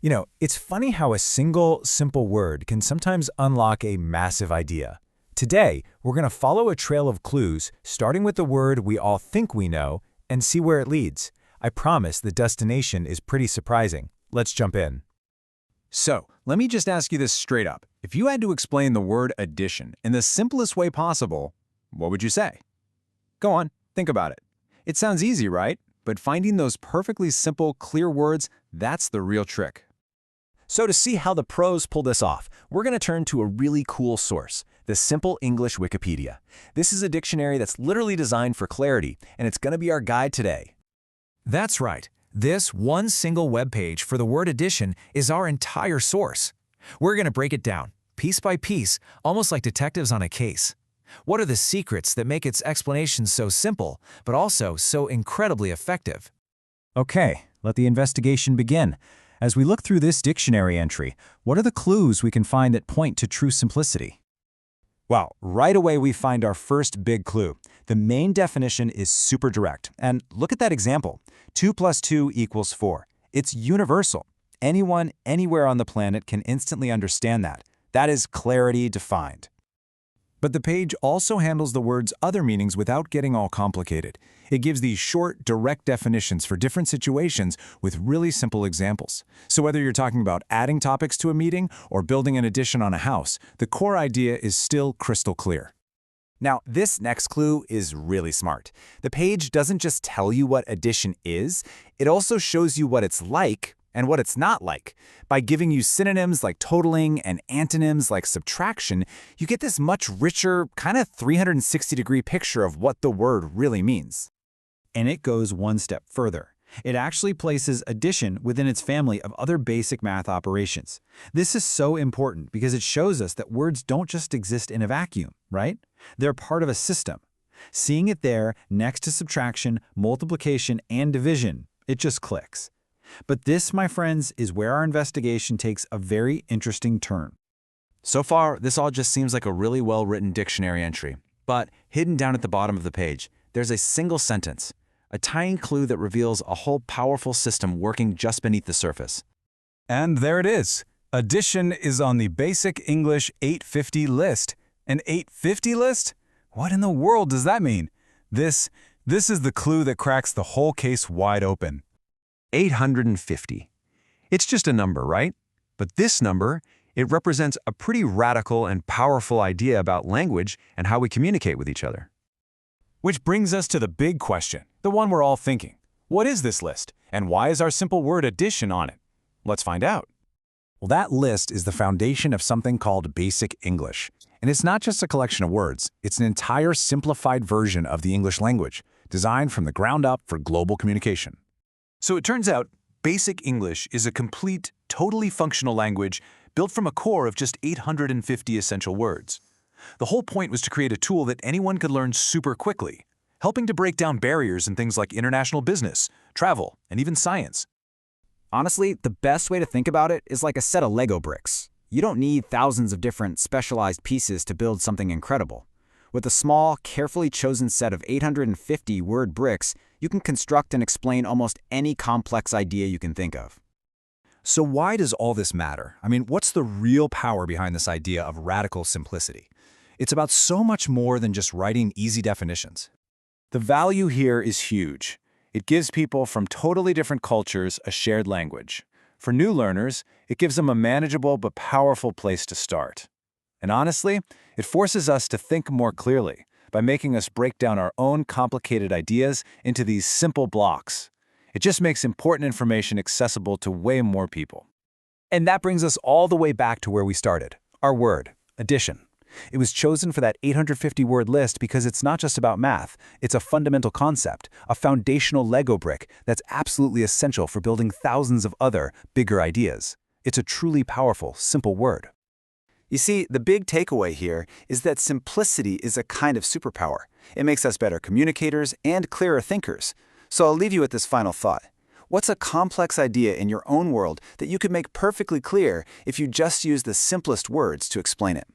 It's funny how a single, simple word can sometimes unlock a massive idea. Today, we're going to follow a trail of clues, starting with the word we all think we know, and see where it leads. I promise the destination is pretty surprising. Let's jump in. So, let me just ask you this straight up. If you had to explain the word addition in the simplest way possible, what would you say? Go on, think about it. It sounds easy, right? But finding those perfectly simple, clear words, that's the real trick. So to see how the pros pull this off, we're going to turn to a really cool source, the Simple English Wikipedia. This is a dictionary that's literally designed for clarity, and it's going to be our guide today. That's right. This one single web page for the word addition is our entire source. We're going to break it down, piece by piece, almost like detectives on a case. What are the secrets that make its explanation so simple, but also so incredibly effective? Okay, let the investigation begin. As we look through this dictionary entry, what are the clues we can find that point to true simplicity? Well, right away we find our first big clue. The main definition is super direct. And look at that example. 2 + 2 = 4. It's universal. Anyone, anywhere on the planet can instantly understand that. That is clarity defined. But the page also handles the word's other meanings without getting all complicated. It gives these short, direct definitions for different situations with really simple examples. So whether you're talking about adding topics to a meeting or building an addition on a house, the core idea is still crystal clear. Now, this next clue is really smart. The page doesn't just tell you what addition is, it also shows you what it's like and what it's not like. By giving you synonyms like totaling and antonyms like subtraction, you get this much richer, kind of 360-degree picture of what the word really means. And it goes one step further. It actually places addition within its family of other basic math operations. This is so important because it shows us that words don't just exist in a vacuum, right? They're part of a system. Seeing it there next to subtraction, multiplication, and division, it just clicks. But this, my friends, is where our investigation takes a very interesting turn. So far, this all just seems like a really well-written dictionary entry. But hidden down at the bottom of the page, there's a single sentence, a tiny clue that reveals a whole powerful system working just beneath the surface. And there it is. Addition is on the Basic English 850 list. An 850 list? What in the world does that mean? This is the clue that cracks the whole case wide open. 850. It's just a number, right? But this number, it represents a pretty radical and powerful idea about language and how we communicate with each other. Which brings us to the big question, the one we're all thinking. What is this list, and why is our simple word addition on it? Let's find out. Well, that list is the foundation of something called Basic English. And it's not just a collection of words, it's an entire simplified version of the English language, designed from the ground up for global communication. So it turns out, Basic English is a complete, totally functional language built from a core of just 850 essential words. The whole point was to create a tool that anyone could learn super quickly, helping to break down barriers in things like international business, travel, and even science. Honestly, the best way to think about it is like a set of Lego bricks. You don't need thousands of different specialized pieces to build something incredible. With a small, carefully chosen set of 850 word bricks, you can construct and explain almost any complex idea you can think of. So why does all this matter? I mean, what's the real power behind this idea of radical simplicity? It's about so much more than just writing easy definitions. The value here is huge. It gives people from totally different cultures a shared language. For new learners, it gives them a manageable but powerful place to start. And honestly, it forces us to think more clearly by making us break down our own complicated ideas into these simple blocks. It just makes important information accessible to way more people. And that brings us all the way back to where we started, our word, addition. It was chosen for that 850-word list because it's not just about math. It's a fundamental concept, a foundational Lego brick that's absolutely essential for building thousands of other, bigger ideas. It's a truly powerful, simple word. You see, the big takeaway here is that simplicity is a kind of superpower. It makes us better communicators and clearer thinkers. So I'll leave you with this final thought. What's a complex idea in your own world that you could make perfectly clear if you just use the simplest words to explain it?